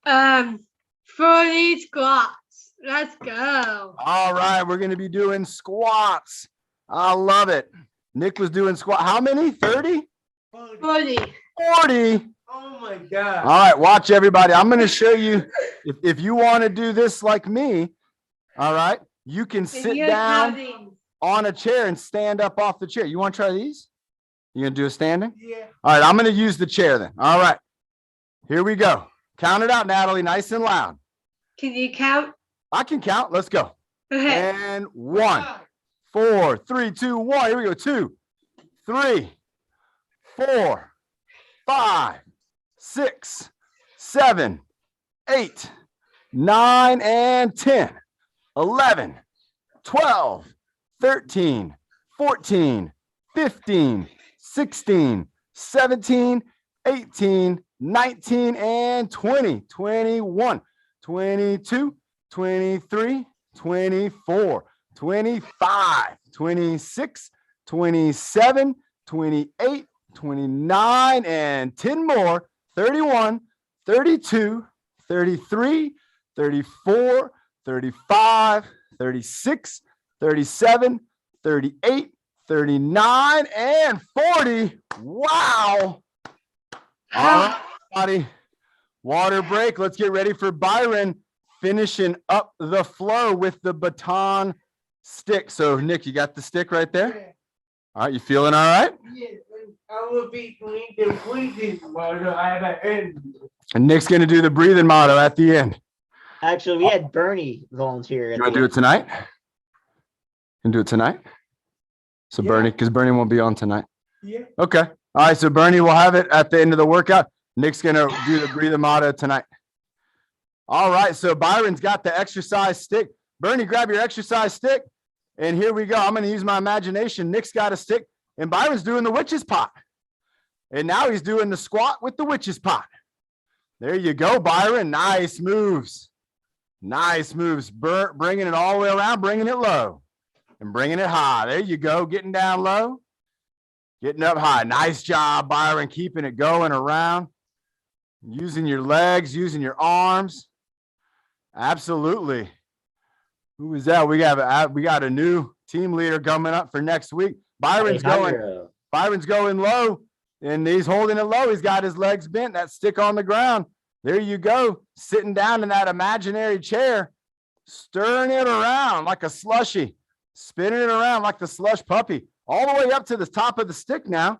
40 squats. Let's go. All right, we're going to be doing squats. I love it. Nick was doing squat. How many? 30? 40. 40. Oh my God. All right, watch everybody. I'm going to show you if you want to do this like me. All right, you can sit You're down counting. on a chair and stand up off the chair. You want to try these? You going to do a standing? Yeah. All right, I'm going to use the chair then. All right, here we go. Count it out, Natalie, nice and loud. Can you count? I can count. Let's go. Okay. And 1, 4, 3, 2, 1. Here we go. 2, 3, 4, 5, 6, 7, 8, 9, and 10, 11, 12, 13, 14, 15, 16, 17, 18, 19, and 20, 21, 22, 23, 24, 25, 26, 27, 28, 29, and 10 more, 31, 32, 33, 34, 35, 36, 37, 38, 39, and 40. Wow. All right, everybody. Water break. Let's get ready for Byron finishing up the flow with the baton stick. So, Nick, you got the stick right there? Yeah. All right, you feeling all right? Yeah. I will be doing the breathing model at the end. And Nick's going to do the breathing motto at the end. Actually, we had Bernie volunteer. You want to do it tonight? Can do it tonight? So Yeah. Bernie, because Bernie won't be on tonight. Yeah. Okay. All right. So Bernie will have it at the end of the workout. Nick's going to do the breathing motto tonight. All right. So Byron's got the exercise stick. Bernie, grab your exercise stick. And here we go. I'm going to use my imagination. Nick's got a stick and Byron's doing the witch's pot. And now he's doing the squat with the witch's pot. There you go, Byron. Nice moves. Nice moves. Bringing it all the way around, bringing it low and bringing it high. There you go. Getting down low, getting up high. Nice job, Byron. Keeping it going around, using your legs, using your arms. Absolutely. Who is that? We got a new team leader coming up for next week. Byron's going low and he's holding it low. He's got his legs bent, that stick on the ground. There you go, sitting down in that imaginary chair, stirring it around like a slushie, spinning it around like the slush puppy, all the way up to the top of the stick now.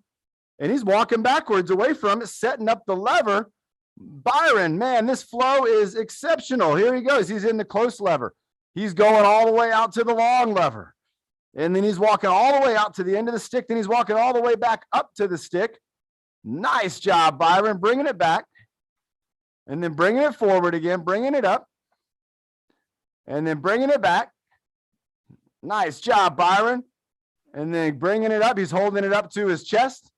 And he's walking backwards away from it, setting up the lever. Byron, man, this flow is exceptional. Here he goes. He's in the close lever. He's going all the way out to the long lever. And then he's walking all the way out to the end of the stick. Then he's walking all the way back up to the stick. Nice job, Byron, bringing it back. And then bringing it forward again, bringing it up. And then bringing it back. Nice job, Byron. And then bringing it up. He's holding it up to his chest.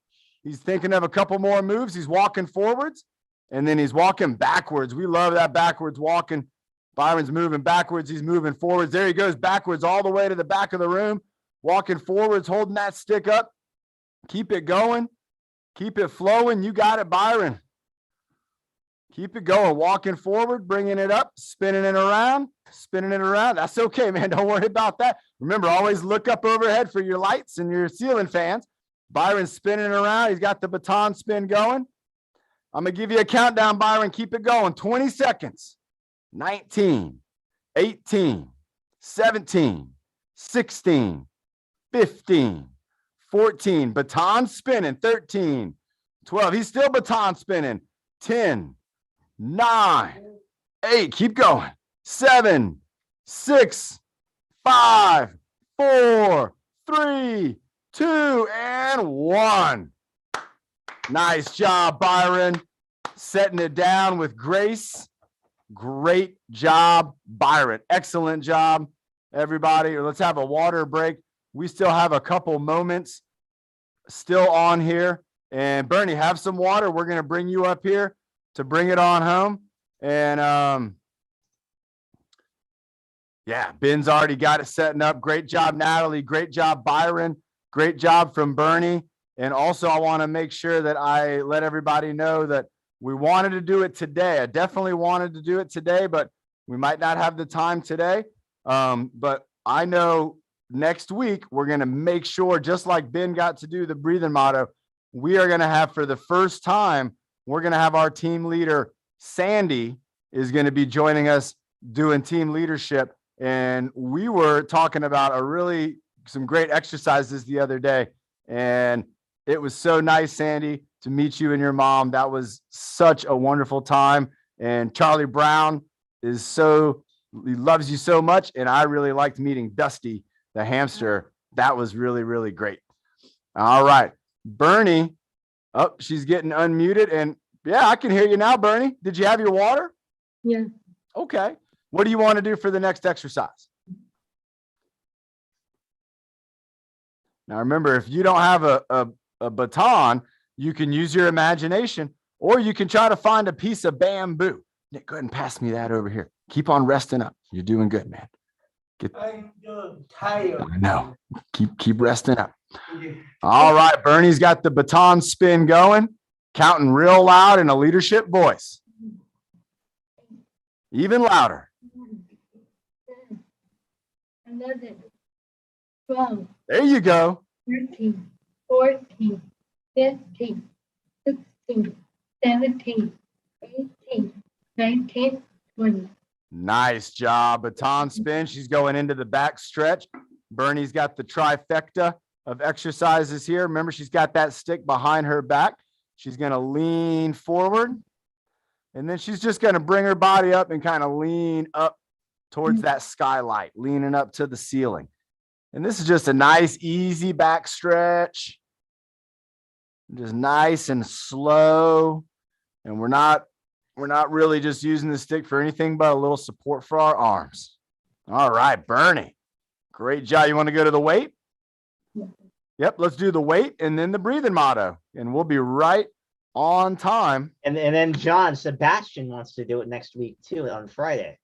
He's thinking of a couple more moves. He's walking forwards. And then he's walking backwards. We love that backwards walking. Byron's moving backwards. He's moving forwards. There he goes backwards all the way to the back of the room. Walking forwards, holding that stick up. Keep it going. Keep it flowing. You got it, Byron. Keep it going, walking forward, bringing it up, spinning it around, spinning it around. That's okay, man. Don't worry about that. Remember, always look up overhead for your lights and your ceiling fans. Byron's spinning around. He's got the baton spin going. I'm going to give you a countdown, Byron. Keep it going. 20 seconds. 19, 18, 17, 16, 15, 14. Baton spinning. 13, 12. He's still baton spinning. 10, 9, 8. Keep going. 7, 6, 5, 4, 3, 2, and 1. Nice job, Byron. Setting it down with grace. Great job, Byron. Excellent job, everybody. Let's have a water break. We still have a couple moments still on here. And Bernie, have some water. We're going to bring you up here to bring it on home. And yeah, Ben's already got it setting up. Great job, Natalie. Great job, Byron. Great job from Bernie. And also, I want to make sure that I let everybody know that we wanted to do it today. I definitely wanted to do it today, but we might not have the time today. But I know next week, we're going to make sure, just like Ben got to do the breathing motto, we are going to have, for the first time, we're going to have our team leader, Sandy, is going to be joining us doing team leadership. And we were talking about some great exercises the other day. And it was so nice, Sandy, to meet you and your mom. That was such a wonderful time. And Charlie Brown he loves you so much. And I really liked meeting Dusty, the hamster. That was really, really great. All right. Bernie, she's getting unmuted. And yeah, I can hear you now, Bernie. Did you have your water? Yeah. Okay. What do you want to do for the next exercise? Now, remember, if you don't have a baton, you can use your imagination, or you can try to find a piece of bamboo. Nick, go ahead and pass me that over here. Keep on resting up. You're doing good, man. I'm tired. I know. Keep resting up. All right. Bernie's got the baton spin going, counting real loud in a leadership voice. Even louder. 11, 12, There you go. 13, 14, 15, 16, 17, 18, 19, 20. Nice job. Baton spin. She's going into the back stretch. Bernie's got the trifecta of exercises here. Remember, she's got that stick behind her back. She's going to lean forward. And then she's just going to bring her body up and kind of lean up towards that skylight, leaning up to the ceiling. And this is just a nice, easy back stretch. Just nice and slow. And we're not really just using the stick for anything but a little support for our arms. All right, Bernie. Great job. You want to go to the weight? Yep, let's do the weight and then the breathing motto. And we'll be right on time. And then Sebastian wants to do it next week too, on Friday.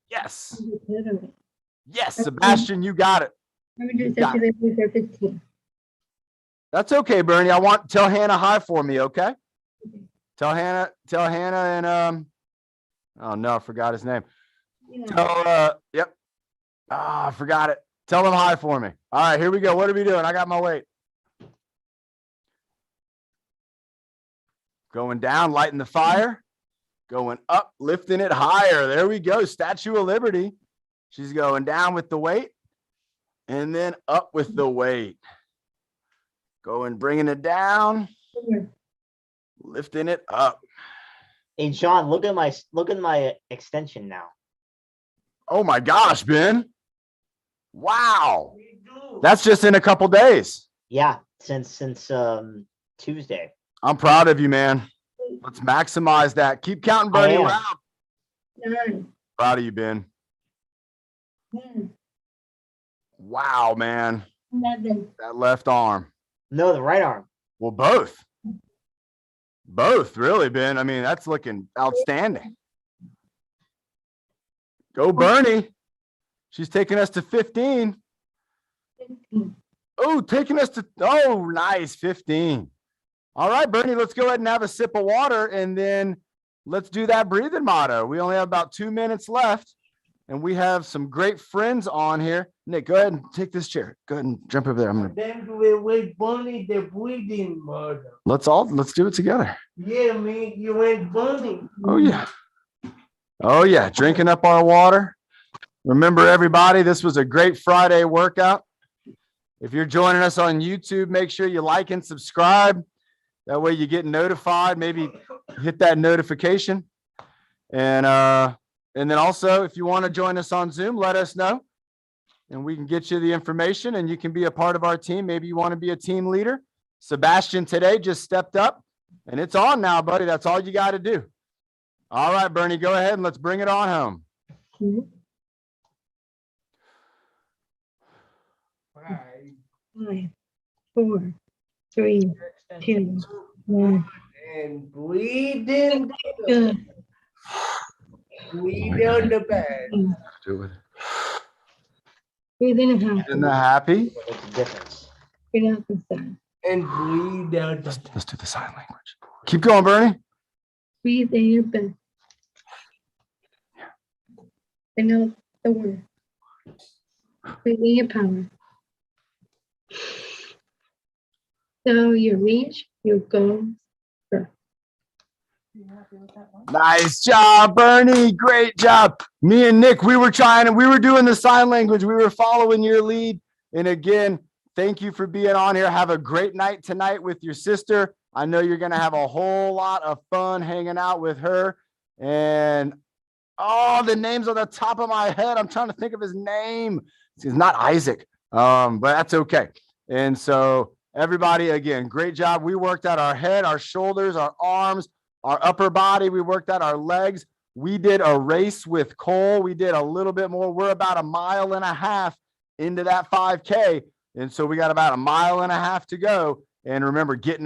Yes. Literally. Yes, Sebastian, you got it. Let me do You got it. circulation for 15. That's okay, Bernie. Tell Hannah hi for me, okay? Tell Hannah and oh no, I forgot his name. Yeah. Yep. I forgot it. Tell him hi for me. All right, here we go. What are we doing? I got my weight. Going down, lighting the fire. Going up, lifting it higher. There we go. Statue of Liberty. She's going down with the weight and then up with the weight. Bringing it down, lifting it up. Hey, John, look at my extension now. Oh my gosh, Ben. Wow. That's just in a couple days. Yeah, since Tuesday. I'm proud of you, man. Let's maximize that. Keep counting, Bernie. I am. Around. 9, Proud of you, Ben. 10, Wow, man. 11, That left arm. No, the right arm. Well, both. Both, really, Ben. I mean, that's looking outstanding. Go, Bernie. She's taking us to 15. 15. Oh, nice, 15. All right, Bernie, let's go ahead and have a sip of water, and then let's do that breathing motto. We only have about 2 minutes left. and we have some great friends on here. Nick, go ahead and take this chair. Go ahead and jump over there. I'm gonna Then you went bunny the breathing murder. let's do it together. Yeah, man, you went bunny. Oh yeah. Oh yeah, drinking up our water. Remember everybody, this was a great Friday workout. If you're joining us on YouTube, make sure you like and subscribe. That way you get notified, maybe hit that notification. And then also, if you want to join us on Zoom, let us know and we can get you the information and you can be a part of our team. Maybe you want to be a team leader. Sebastian today just stepped up and it's on now, buddy. That's all you got to do. All right, Bernie, go ahead and let's bring it on home. Mhm. 5, 5, 4, 3, 2, 1. and breathing. Good. Breathe on the bed. Do it. Breathe in and out. In the happy. What makes a difference? Breathe out the side. And breathe out the Let's do the sign language. Keep going, Bernie. Breathe in your belly. And out the word. Breathe in your power. So you reach, you go. Nice job, Bernie. Great job. Me and Nick, we were doing the sign language. We were following your lead. And again, thank you for being on here. Have a great night tonight with your sister. I know you're going to have a whole lot of fun hanging out with her. And the name's on the top of my head. I'm trying to think of his name. It's not Isaac, but that's okay. And so everybody, again, great job. We worked out our head, our shoulders, our arms, our upper body. We worked out our legs. We did a race with Cole. We did a little bit more. We're about 1.5 miles into that 5K. And so we got about 1.5 miles to go. And remember, getting